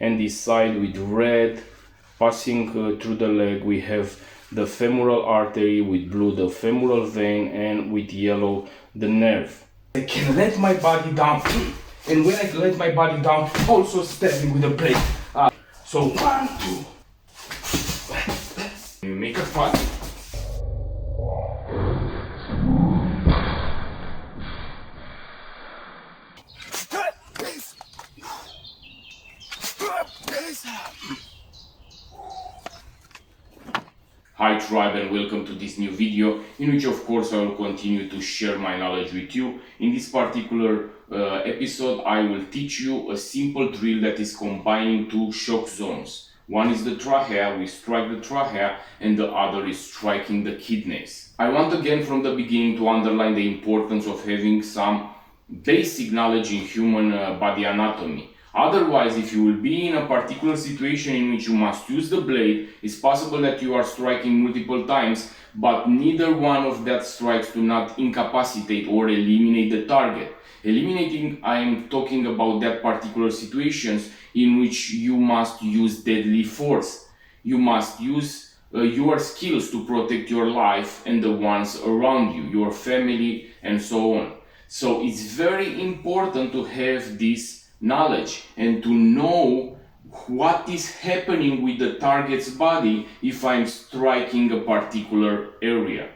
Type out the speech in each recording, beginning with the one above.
And this side with red, passing through the leg, we have the femoral artery, with blue the femoral vein, and with yellow the nerve. I can let my body down, and when I let my body down, also stepping with a blade. So 1, 2. You make a cut. Hi tribe, and welcome to this new video in which of course I will continue to share my knowledge with you. In this particular episode I will teach you a simple drill that is combining two shock zones. One is the trachea, we strike the trachea, and the other is striking the kidneys. I want again from the beginning to underline the importance of having some basic knowledge in human body anatomy. Otherwise, if you will be in a particular situation in which you must use the blade, it's possible that you are striking multiple times, but neither one of that strikes do not incapacitate or eliminate the target. Eliminating, I am talking about that particular situations in which you must use deadly force. You must use your skills to protect your life and the ones around you, your family, and so on. So it's very important to have this knowledge and to know what is happening with the target's body if I'm striking a particular area.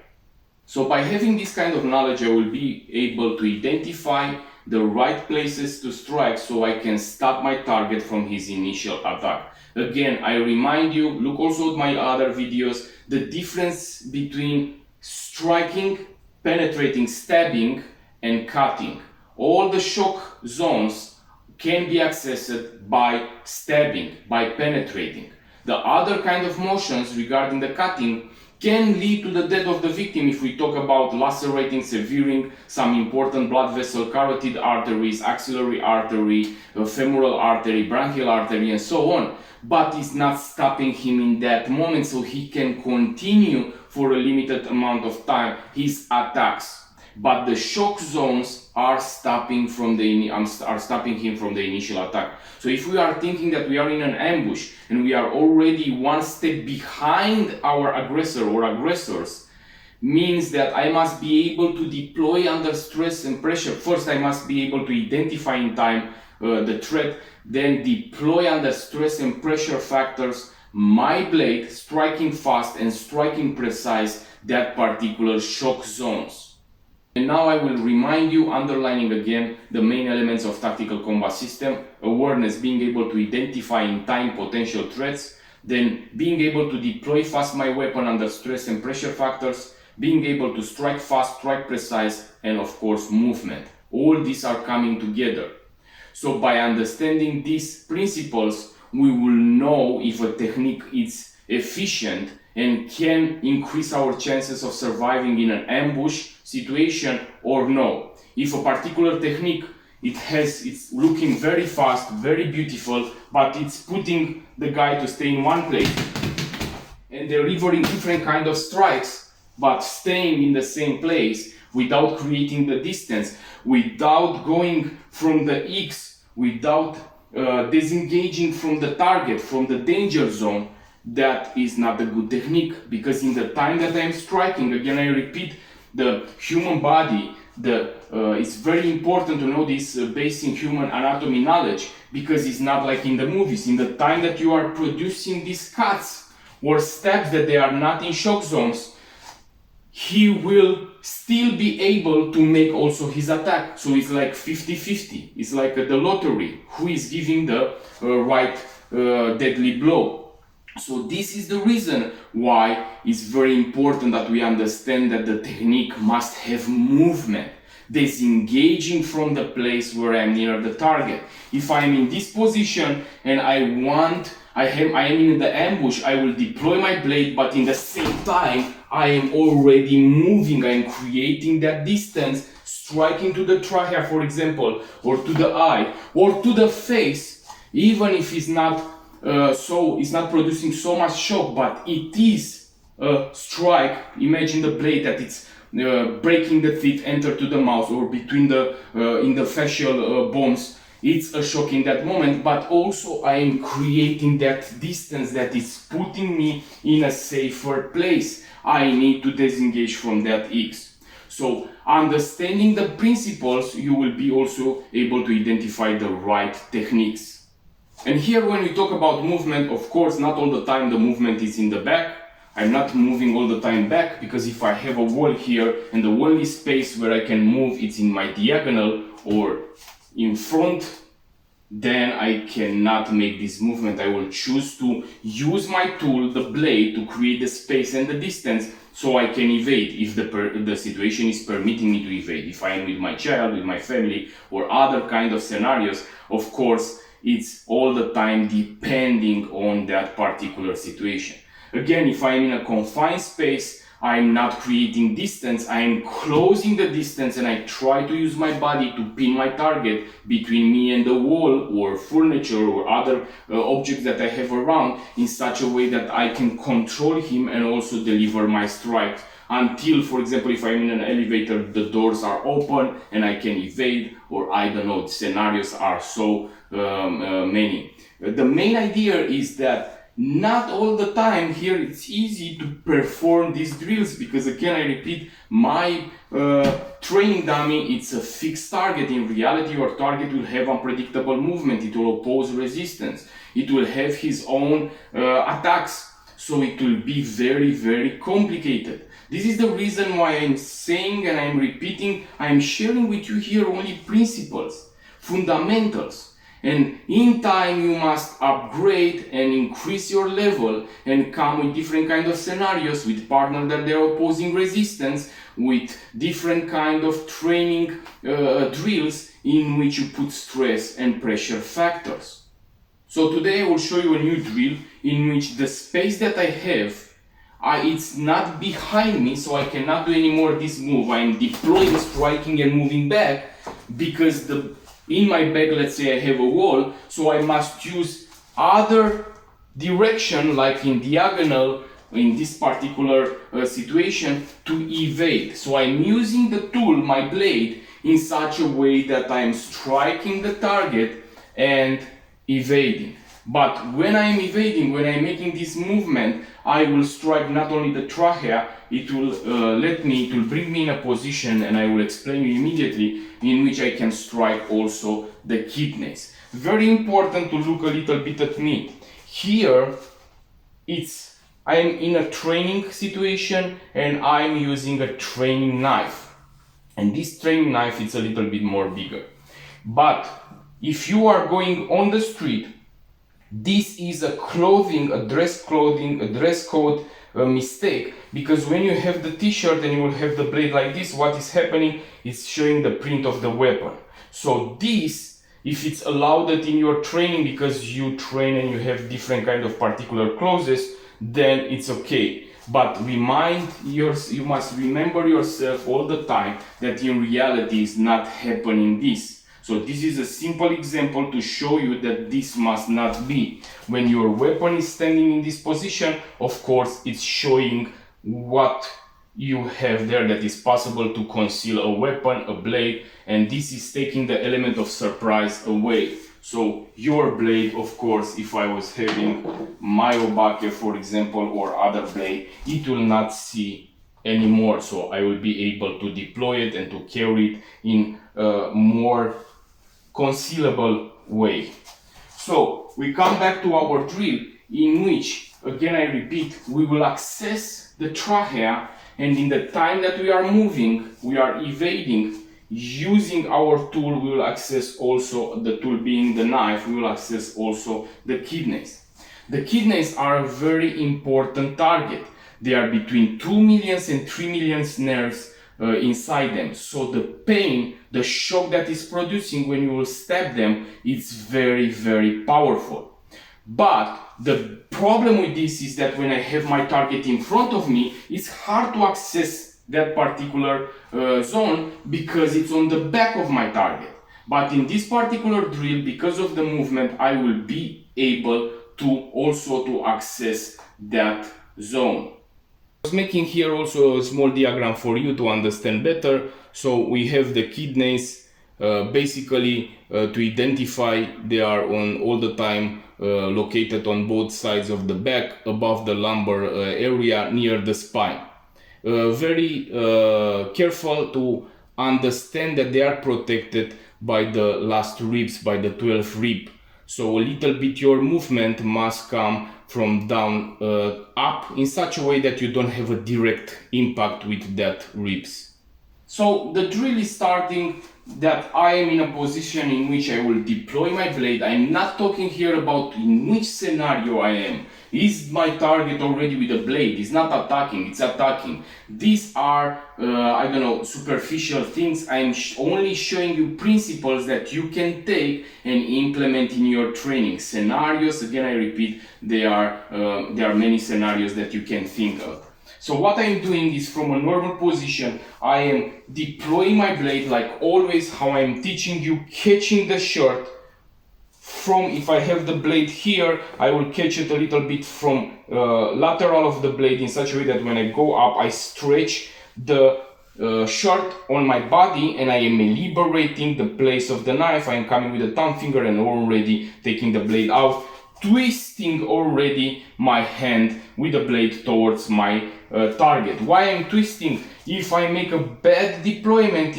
So by having this kind of knowledge, I will be able to identify the right places to strike so I can stop my target from his initial attack. Again, I remind you, look also at my other videos, the difference between striking, penetrating, stabbing, and cutting. All the shock zones can be accessed by stabbing, by penetrating. The other kind of motions regarding the cutting can lead to the death of the victim if we talk about lacerating, severing some important blood vessel, carotid arteries, axillary artery, femoral artery, branchial artery, and so on. But it's not stopping him in that moment, so he can continue for a limited amount of time his attacks. But the shock zones are stopping him from the initial attack. So if we are thinking that we are in an ambush and we are already one step behind our aggressor or aggressors, means that I must be able to deploy under stress and pressure. First, I must be able to identify in time the threat, then deploy under stress and pressure factors my blade, striking fast and striking precise that particular shock zones. And now I will remind you, underlining again the main elements of tactical combat system: awareness, being able to identify in time potential threats, then being able to deploy fast my weapon under stress and pressure factors, being able to strike fast, strike precise, and of course movement. All these are coming together. So by understanding these principles, we will know if a technique is efficient and can increase our chances of surviving in an ambush situation or no. If a particular technique it's looking very fast, very beautiful, but it's putting the guy to stay in one place and delivering different kind of strikes, but staying in the same place without creating the distance, without going from the X, without disengaging from the target, from the danger zone, that is not a good technique, because in the time that I am striking, again I repeat, the human body, it's very important to know this basic human anatomy knowledge, because it's not like in the movies. In the time that you are producing these cuts or stabs that they are not in shock zones, he will still be able to make also his attack. So it's like 50-50. It's like the lottery, who is giving the right deadly blow. So this is the reason why it's very important that we understand that the technique must have movement, disengaging from the place where I'm near the target. If I'm in this position and I am in the ambush, I will deploy my blade, but in the same time I am already moving, I am creating that distance, striking to the trachea, for example, or to the eye, or to the face, even if it's not so it's not producing so much shock, but it is a strike. Imagine the blade that it's breaking the teeth, enter to the mouth or between the in the facial bones. It's a shock in that moment, but also I am creating that distance that is putting me in a safer place. I need to disengage from that X. So understanding the principles, you will be also able to identify the right techniques. And here when we talk about movement, of course, not all the time the movement is in the back. I'm not moving all the time back, because if I have a wall here and the only space where I can move it's in my diagonal or in front, then I cannot make this movement. I will choose to use my tool, the blade, to create the space and the distance so I can evade if the situation is permitting me to evade. If I am with my child, with my family, or other kind of scenarios, of course, it's all the time depending on that particular situation. Again, if I'm in a confined space, I'm not creating distance, I'm closing the distance, and I try to use my body to pin my target between me and the wall or furniture or other objects that I have around in such a way that I can control him and also deliver my strikes until, for example, if I'm in an elevator, the doors are open and I can evade, or I don't know, scenarios are so many. The main idea is that not all the time here it's easy to perform these drills, because again, I repeat, my training dummy, it's a fixed target. In reality, your target will have unpredictable movement, it will oppose resistance, it will have his own attacks, so it will be very, very complicated. This is the reason why I'm saying and I'm repeating, I'm sharing with you here only principles, fundamentals. And in time you must upgrade and increase your level and come with different kind of scenarios, with partners that they're opposing resistance, with different kind of training drills in which you put stress and pressure factors. So today I will show you a new drill in which the space that I have, it's not behind me, so I cannot do anymore this move. I'm deploying, striking and moving back, because in my back, let's say I have a wall, so I must use other direction, like in diagonal, in this particular situation, to evade. So I'm using the tool, my blade, in such a way that I'm striking the target and evading. But when I'm evading, when I'm making this movement, I will strike not only the trachea, it will bring me in a position, and I will explain you immediately, in which I can strike also the kidneys. Very important to look a little bit at me. Here, I'm in a training situation and I'm using a training knife. And this training knife is a little bit more bigger. But if you are going on the street, this is a dress code mistake, because when you have the t-shirt and you will have the blade like this, what is happening is showing the print of the weapon. So this, if it's allowed in your training, because you train and you have different kind of particular clothes, then it's okay. But you must remember yourself all the time that in reality is not happening this. So this is a simple example to show you that this must not be. When your weapon is standing in this position, of course, it's showing what you have there, that is possible to conceal a weapon, a blade, and this is taking the element of surprise away. So your blade, of course, if I was having my obake, for example, or other blade, it will not see anymore. So I will be able to deploy it and to carry it in a more concealable way. So we come back to our drill, in which, again I repeat, we will access the trachea, and in the time that we are moving, we are evading, using our tool, we will access also, the tool being the knife, we will access also the kidneys. The kidneys are a very important target. They are between 2 million and 3 million nerves inside them. So the pain, the shock that is producing when you will stab them, it's very, very powerful. But the problem with this is that when I have my target in front of me, it's hard to access that particular zone, because it's on the back of my target. But in this particular drill, because of the movement, I will be able to also to access that zone. I was making here also a small diagram for you to understand better. So we have the kidneys, basically to identify they are on all the time located on both sides of the back, above the lumbar area, near the spine. Very careful to understand that they are protected by the last ribs, by the 12th rib. So a little bit your movement must come from down up in such a way that you don't have a direct impact with that ribs. So the drill is starting that I am in a position in which I will deploy my blade. I'm not talking here about in which scenario I am. Is my target already with a blade? It's not attacking, it's attacking. These are, I don't know, superficial things. I'm only showing you principles that you can take and implement in your training. Scenarios, again I repeat, there are many scenarios that you can think of. So what I'm doing is, from a normal position, I am deploying my blade like always, how I'm teaching you, catching the shirt from, if I have the blade here, I will catch it a little bit from lateral of the blade in such a way that when I go up, I stretch the shirt on my body and I am liberating the place of the knife. I am coming with the thumb finger and already taking the blade out, twisting already my hand with the blade towards my target. Why I'm twisting? If I make a bad deployment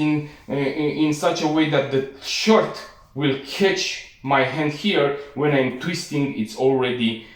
in such a way that the shirt will catch my hand here, when I'm twisting it's already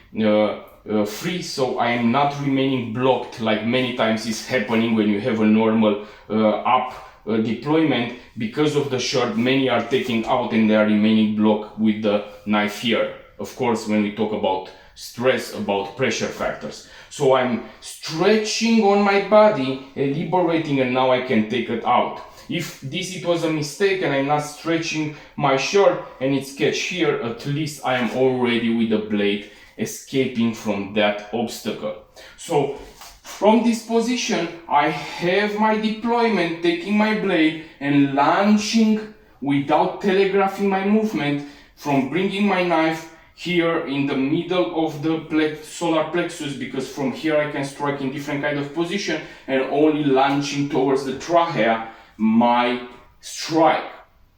free, so I am not remaining blocked like many times is happening when you have a normal up deployment. Because of the shirt, many are taking out and they are remaining blocked with the knife here. Of course, when we talk about stress, about pressure factors. So I'm stretching on my body and liberating, and now I can take it out. If it was a mistake and I'm not stretching my shirt and it's catch here, at least I am already with the blade escaping from that obstacle. So from this position, I have my deployment, taking my blade and launching without telegraphing my movement, from bringing my knife here in the middle of the solar plexus, because from here I can strike in different kind of position, and only launching towards the trachea my strike.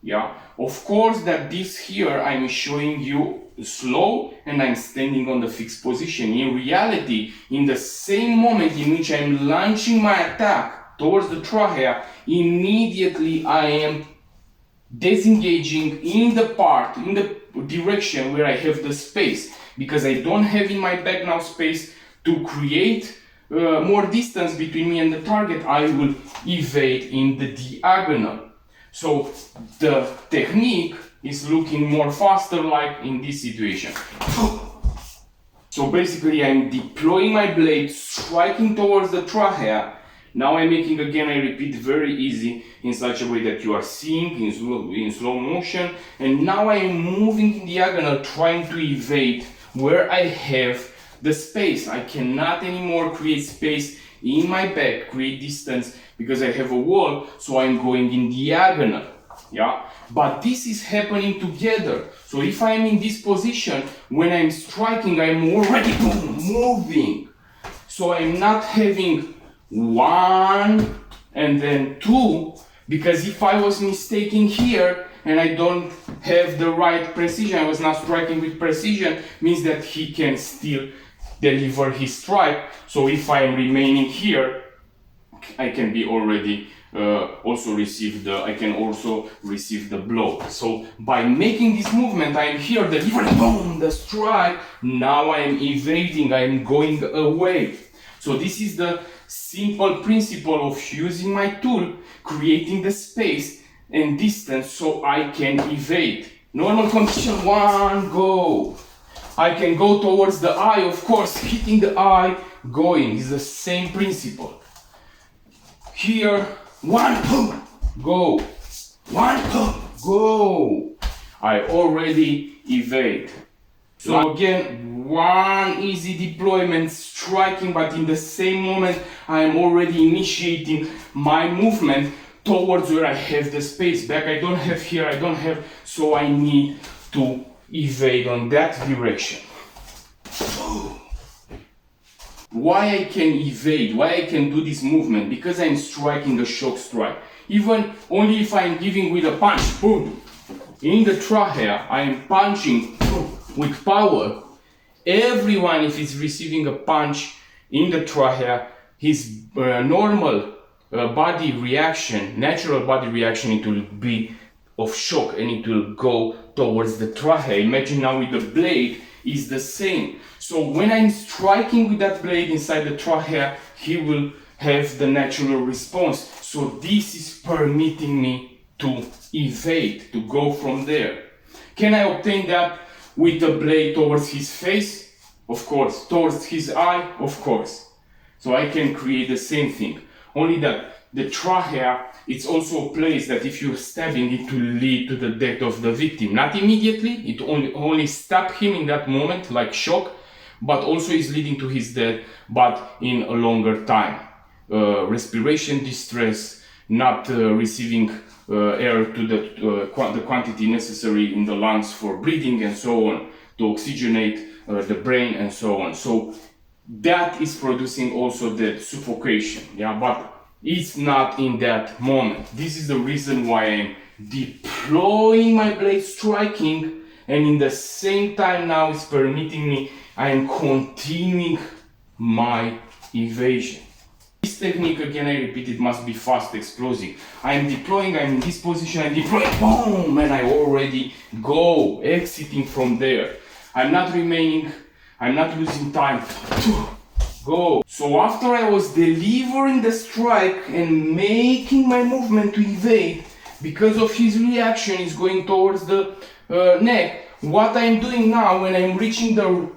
Yeah, of course that this here I'm showing you slow and I'm standing on the fixed position. In reality, in the same moment in which I'm launching my attack towards the trachea, immediately I am disengaging in the direction where I have the space, because I don't have in my back now space to create more distance between me and the target. I will evade in the diagonal. So the technique is looking more faster, like in this situation. So basically I'm deploying my blade, striking towards the trachea. Now I'm making, again I repeat, very easy, in such a way that you are seeing in slow motion. And now I'm moving in diagonal, trying to evade where I have the space. I cannot anymore create space in my back, create distance, because I have a wall, so I'm going in diagonal. Yeah, but this is happening together. So if I'm in this position, when I'm striking, I'm already moving. So I'm not having one and then two, because if I was mistaken here and I don't have the right precision, I was not striking with precision, means that he can still deliver his strike. So if I am remaining here, I can be already also receive the blow. So by making this movement, I am here delivering, boom, the strike. Now I am evading, I am going away. So this is the simple principle of using my tool, creating the space and distance so I can evade. Normal condition, one, go. I can go towards the eye, of course, hitting the eye, going. It's the same principle. Here, one, two, go. One, two, go. I already evade. So again, one easy deployment, striking, but in the same moment, I am already initiating my movement towards where I have the space. Back I don't have, here I don't have, so I need to evade on that direction. Why I can evade, why I can do this movement? Because I'm striking a shock strike. Even only if I'm giving with a punch, boom, in the trachea, I'm punching with power. Everyone, if he's receiving a punch in the trachea, his normal body reaction, natural body reaction, it will be of shock and it will go towards the trachea. Imagine now with the blade is the same. So when I'm striking with that blade inside the trachea, he will have the natural response. So this is permitting me to evade, to go from there. Can I obtain that with the blade towards his face? Of course. Towards his eye? Of course. So I can create the same thing. Only that the trachea, it's also a place that if you're stabbing, it will lead to the death of the victim. Not immediately, it only stab him in that moment, like shock, but also is leading to his death, but in a longer time. Respiration distress, not receiving air to the quantity necessary in the lungs for breathing and so on, to oxygenate the brain and so on. So that is producing also the suffocation, yeah, but it's not in that moment. This is the reason why I'm deploying my blade, striking, and in the same time now it's permitting me, I am continuing my evasion. This technique, again I repeat, it must be fast, explosive. I am deploying, I'm in this position, I'm deploying, boom, and I already go, exiting from there. I'm not remaining, I'm not losing time. Go. So after I was delivering the strike and making my movement to evade, because of his reaction is going towards the neck, what I'm doing now, when I'm reaching the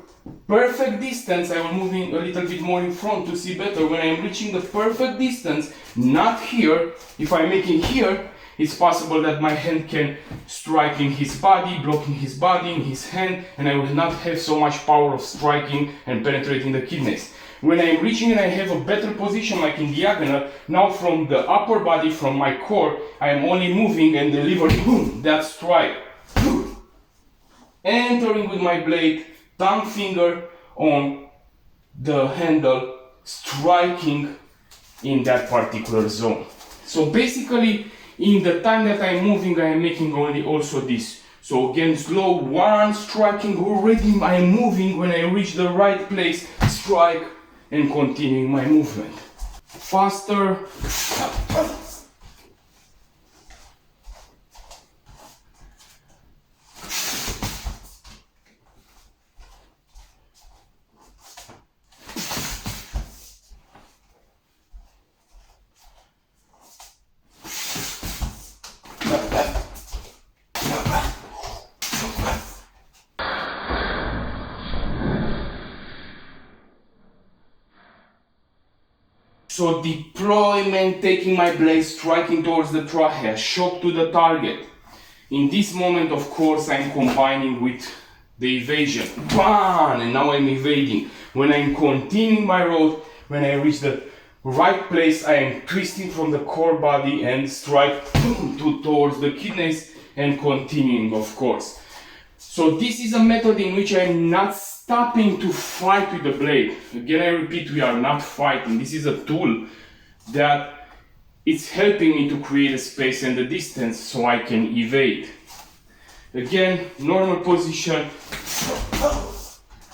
perfect distance, I'm moving a little bit more in front to see better. When I'm reaching the perfect distance, not here, if I'm making here, it's possible that my hand can strike in his body, blocking his body, in his hand, and I will not have so much power of striking and penetrating the kidneys. When I'm reaching and I have a better position, like in diagonal, now from the upper body, from my core, I am only moving and delivering, boom, that strike. Boom. Entering with my blade, thumb finger on the handle, striking in that particular zone. So basically, in the time that I'm moving, I am making only also this. So again, slow, one, striking, already I'm moving. When I reach the right place, strike, and continuing my movement. Faster. So deployment, taking my blade, striking towards the trachea, shock to the target. In this moment, of course, I'm combining with the evasion. Bam! And now I'm evading. When I'm continuing my road, when I reach the right place, I am twisting from the core body and strike towards the kidneys and continuing, of course. So this is a method in which I'm not stopping to fight with the blade. Again, I repeat, we are not fighting. This is a tool that it's helping me to create a space and a distance so I can evade. Again, normal position.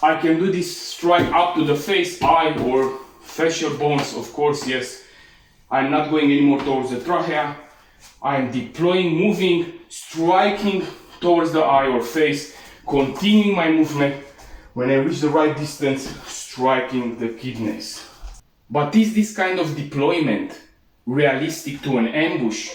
I can do this strike up to the face, eye, or facial bones, of course, yes. I'm not going anymore towards the trachea. I'm deploying, moving, striking towards the eye or face, continuing my movement. When I reach the right distance, striking the kidneys. But is this kind of deployment realistic to an ambush?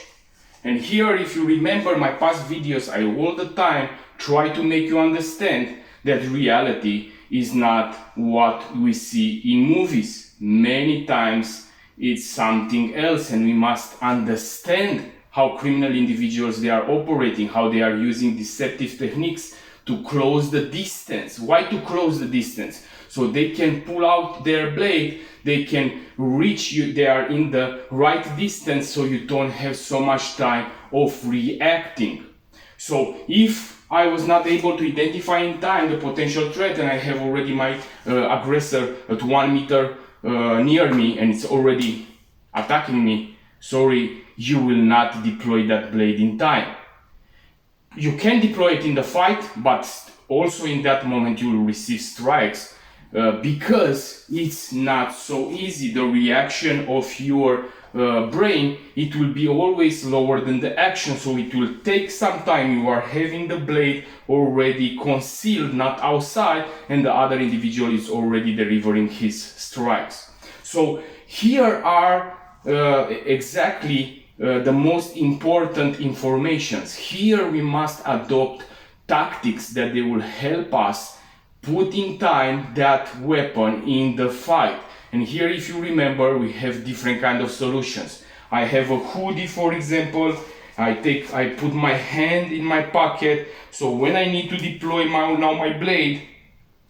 And here, if you remember my past videos, I all the time try to make you understand that reality is not what we see in movies. Many times it's something else, and we must understand how criminal individuals they are operating, how they are using deceptive techniques to close the distance. Why to close the distance? So they can pull out their blade, they can reach you, they are in the right distance, so you don't have so much time of reacting. So if I was not able to identify in time the potential threat, and I have already my aggressor at 1 meter near me and it's already attacking me, sorry, you will not deploy that blade in time. You can deploy it in the fight, but also in that moment you will receive strikes because it's not so easy. The reaction of your brain, it will be always lower than the action, so it will take some time. You are having the blade already concealed, not outside, and the other individual is already delivering his strikes. So here are exactly the most important informations. Here we must adopt tactics that they will help us put in time that weapon in the fight. And here, if you remember, we have different kind of solutions. I have a hoodie, for example. I put my hand in my pocket, so when I need to deploy my blade,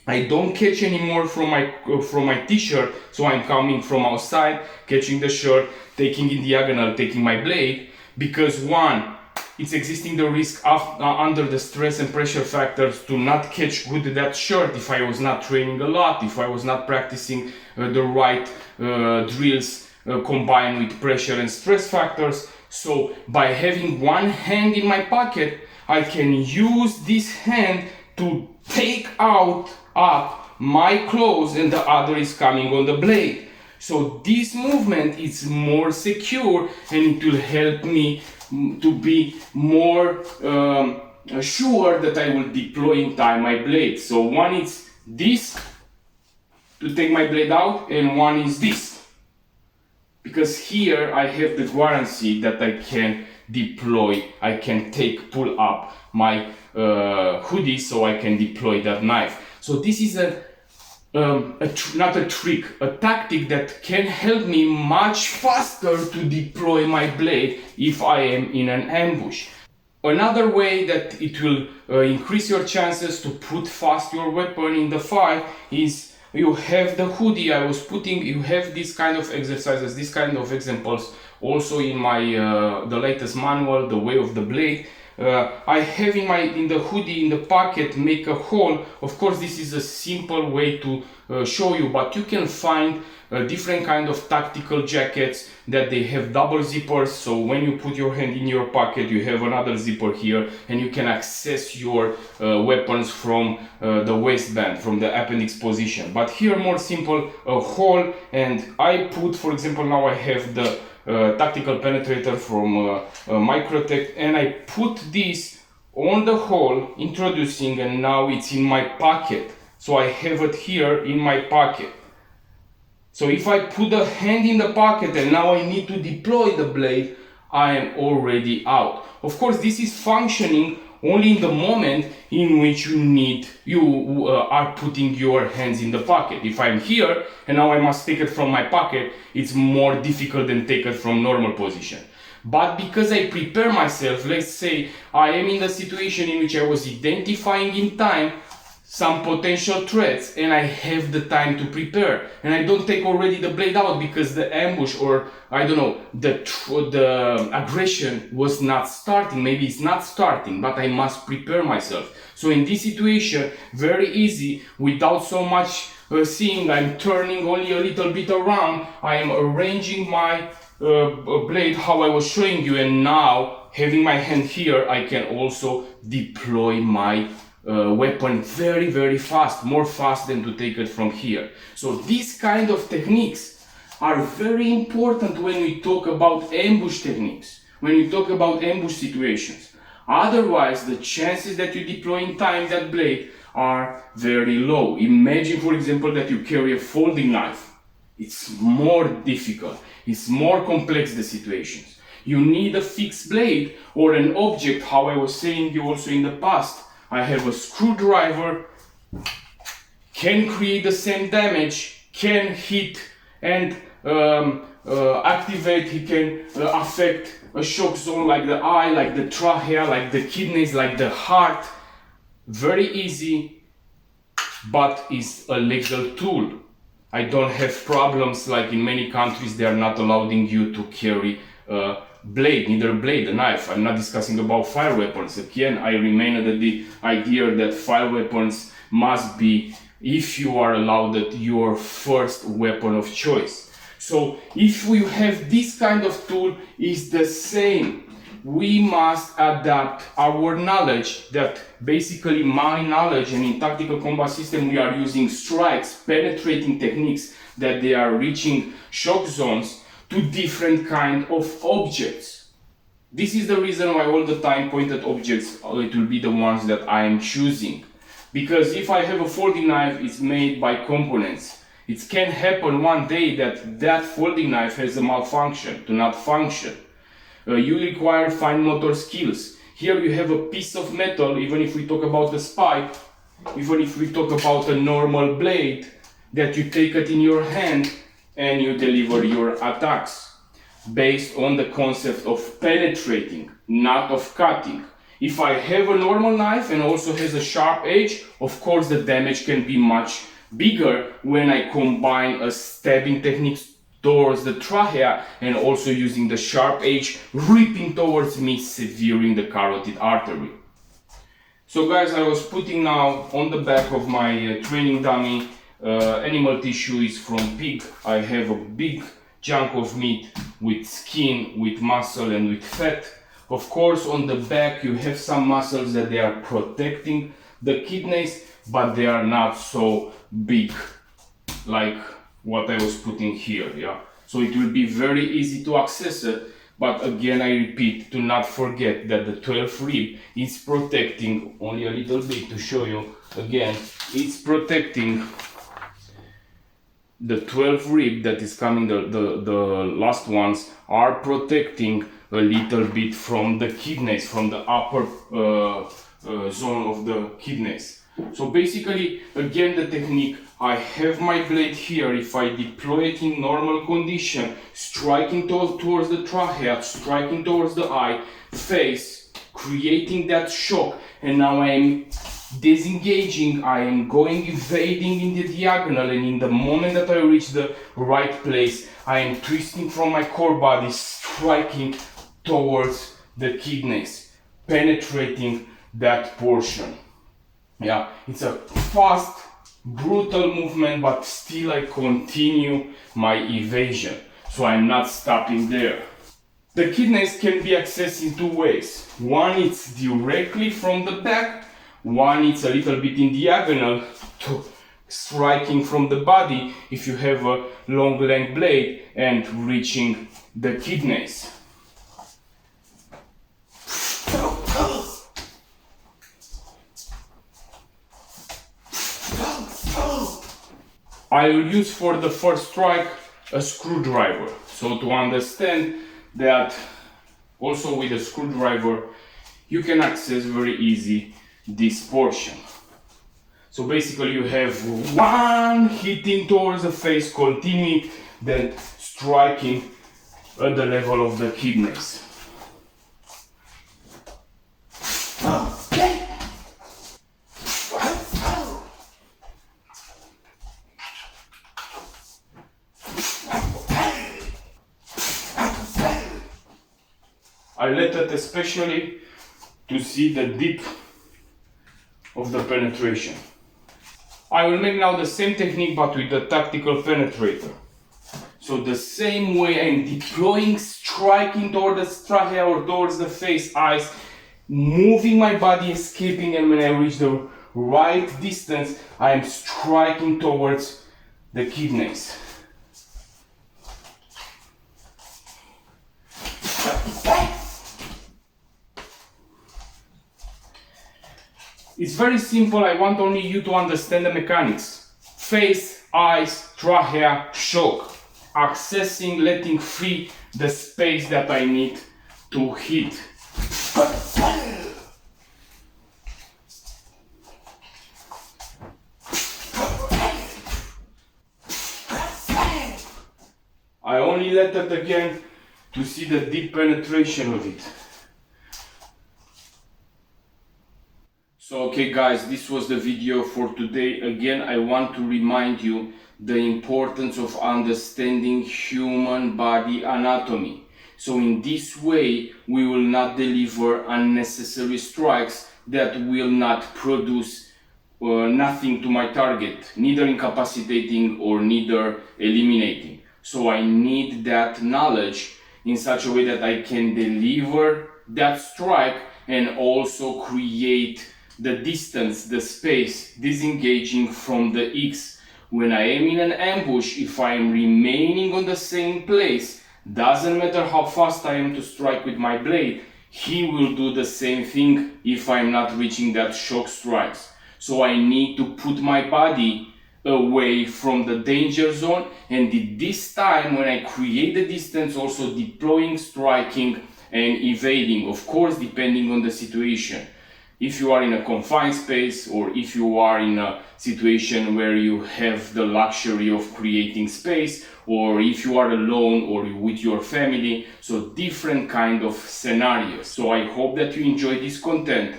I don't catch anymore from my t-shirt, so I'm coming from outside, catching the shirt, taking in diagonal, taking my blade, because one, it's existing the risk of, under the stress and pressure factors to not catch good that shirt if I was not training a lot, if I was not practicing the right drills combined with pressure and stress factors. So by having one hand in my pocket, I can use this hand to take up my clothes and the other is coming on the blade. So this movement is more secure and it will help me to be more sure that I will deploy in time my blade. So one is this, to take my blade out, and one is this. Because here I have the guarantee that I can deploy, I can pull up my hoodie so I can deploy that knife. So this is not a trick, a tactic that can help me much faster to deploy my blade if I am in an ambush. Another way that it will increase your chances to put fast your weapon in the fight is you have the hoodie I was putting, you have this kind of exercises, this kind of examples also in my the latest manual, The Way of the Blade. I have in the hoodie, in the pocket, make a hole. Of course, this is a simple way to show you, but you can find different kind of tactical jackets that they have double zippers. So when you put your hand in your pocket, you have another zipper here, and you can access your weapons from the waistband, from the appendix position. But here more simple, a hole, and I put, for example, now I have the tactical penetrator from Microtech, and I put this on the hole, introducing, and now it's in my pocket. So I have it here in my pocket. So if I put the hand in the pocket and now I need to deploy the blade, I am already out. Of course, this is functioning only in the moment in which you are putting your hands in the pocket. If I'm here and now I must take it from my pocket, it's more difficult than take it from normal position. But because I prepare myself, let's say I am in the situation in which I was identifying in time some potential threats and I have the time to prepare, and I don't take already the blade out because the ambush, or I don't know, the aggression was not starting, maybe it's not starting, but I must prepare myself. So in this situation, very easy, without so much seeing, I'm turning only a little bit around, I am arranging my blade how I was showing you, and now having my hand here, I can also deploy my weapon very, very fast, more fast than to take it from here. So these kind of techniques are very important when we talk about ambush techniques, when you talk about ambush situations. Otherwise, the chances that you deploy in time that blade are very low. Imagine, for example, that you carry a folding knife. It's more difficult, it's more complex, the situations. You need a fixed blade or an object, how I was saying you also in the past. I have a screwdriver, can create the same damage, can hit and activate, he can affect a shock zone like the eye, like the trachea, like the kidneys, like the heart. Very easy, but it's a legal tool. I don't have problems like in many countries they are not allowing you to carry blade, neither a blade, a knife. I'm not discussing about fire weapons. Again, I remain at the idea that fire weapons must be, if you are allowed, your first weapon of choice. So if we have this kind of tool, is the same. We must adapt our knowledge, that basically my knowledge, and in tactical combat system we are using strikes, penetrating techniques, that they are reaching shock zones to different kind of objects. This is the reason why all the time pointed objects, it will be the ones that I am choosing. Because if I have a folding knife, it's made by components. It can happen one day that that folding knife has a malfunction, to not function. You require fine motor skills. Here you have a piece of metal, even if we talk about a spike, even if we talk about a normal blade, that you take it in your hand and you deliver your attacks. Based on the concept of penetrating, not of cutting. If I have a normal knife and also has a sharp edge, of course the damage can be much bigger when I combine a stabbing technique towards the trachea and also using the sharp edge ripping towards me, severing the carotid artery. So guys, I was putting now on the back of my training dummy animal tissue is from pig. I have a big chunk of meat with skin, with muscle and with fat. Of course on the back you have some muscles that they are protecting the kidneys, but they are not so big like what I was putting here, yeah. So it will be very easy to access it, but again I repeat, do not forget that the 12th rib is protecting, only a little bit to show you again, it's protecting the 12th rib that is coming, the last ones are protecting a little bit from the kidneys, from the upper zone of the kidneys. So basically, again the technique, I have my blade here, if I deploy it in normal condition, striking towards the trachea, striking towards the eye, face, creating that shock, and now I am disengaging, I am going evading in the diagonal, and in the moment that I reach the right place, I am twisting from my core body, striking towards the kidneys, penetrating that portion. Yeah, it's a fast, brutal movement, but still I continue my evasion, so I'm not stopping there. The kidneys can be accessed in two ways. One is directly from the back, one is a little bit in diagonal, to striking from the body if you have a long length blade and reaching the kidneys. I will use for the first strike a screwdriver, so to understand that also with a screwdriver you can access very easy this portion. So basically you have one hitting towards the face, continuing, then striking at the level of the kidneys. I let it especially to see the dip of the penetration. I will make now the same technique but with the tactical penetrator. So the same way I'm deploying, striking towards the trachea or towards the face, eyes, moving my body, escaping, and when I reach the right distance, I am striking towards the kidneys. It's very simple, I want only you to understand the mechanics. Face, eyes, trachea, shock. Accessing, letting free the space that I need to hit. I only let it again to see the deep penetration of it. So okay guys, this was the video for today. Again, I want to remind you the importance of understanding human body anatomy. So in this way, we will not deliver unnecessary strikes that will not produce nothing to my target, neither incapacitating or neither eliminating. So I need that knowledge in such a way that I can deliver that strike and also create the distance, the space, disengaging from the X. When I am in an ambush, if I am remaining on the same place, doesn't matter how fast I am to strike with my blade, he will do the same thing if I'm not reaching that shock strikes. So I need to put my body away from the danger zone, and at this time when I create the distance, also deploying, striking and evading, of course depending on the situation. If you are in a confined space, or if you are in a situation where you have the luxury of creating space, or if you are alone or with your family, so different kind of scenarios. So I hope that you enjoy this content.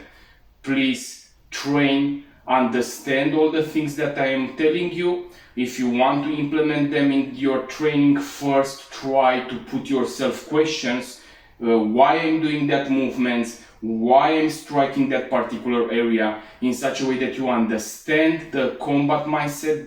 Please train, understand all the things that I am telling you. If you want to implement them in your training, first try to put yourself questions. Why I'm doing that movements, why I'm striking that particular area, in such a way that you understand the combat mindset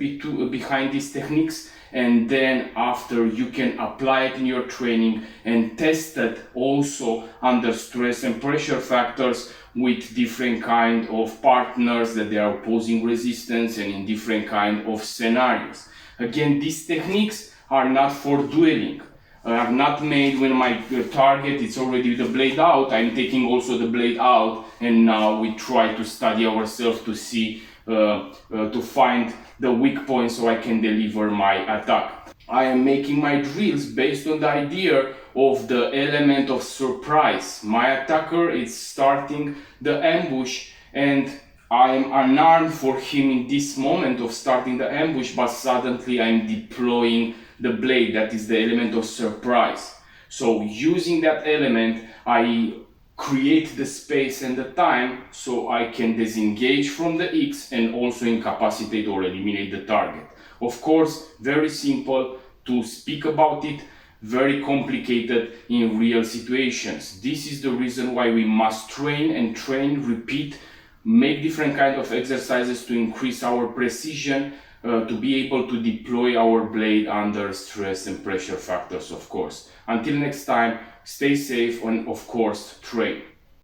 behind these techniques, and then after you can apply it in your training and test it also under stress and pressure factors with different kind of partners that they are opposing resistance and in different kind of scenarios. Again, these techniques are not for dueling. Are not made when my target is already the blade out. I'm taking also the blade out, and now we try to study ourselves to see, to find the weak point so I can deliver my attack. I am making my drills based on the idea of the element of surprise. My attacker is starting the ambush and I am unarmed for him in this moment of starting the ambush, but suddenly I'm deploying the blade. That is the element of surprise. So using that element, I create the space and the time so I can disengage from the X and also incapacitate or eliminate the target. Of course, very simple to speak about it, very complicated in real situations. This is the reason why we must train and train, repeat, make different kind of exercises to increase our precision, to be able to deploy our blade under stress and pressure factors, of course. Until next time, stay safe and of course train.